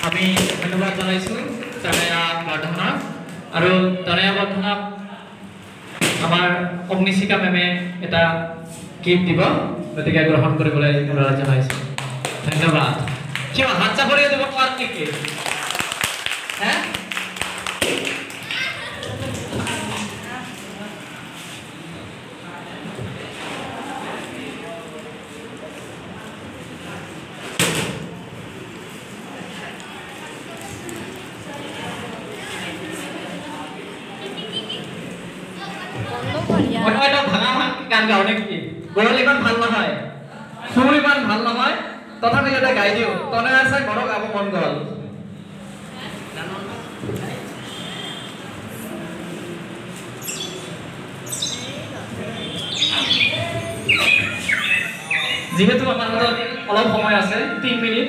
আমি ধন্যবাদ জানাইছোঁ তনয়া বৰ্ধনক আৰু তনয়া বৰ্ধনক আমাৰ অগ্নিশিখা মেমে এটা গিফ্ট দিব গতিকে গ্ৰহণ কৰিবলৈ অনুৰোধ জনাইছোঁ ধন্যবাদ কিয় হাত চাপৰিয়ে দিব পাৰ নেকি হে এটা ভাঙা গান গাও নেকি গৰল ইমান ভাল নহয় সুৰ ইমান ভাল নহয় তথাপি এটা গাই দিও তনে আছে ঘৰ গাব মন গল যেহেতু আমাৰ হাতত অলপ সময় আছে 3 মিনিট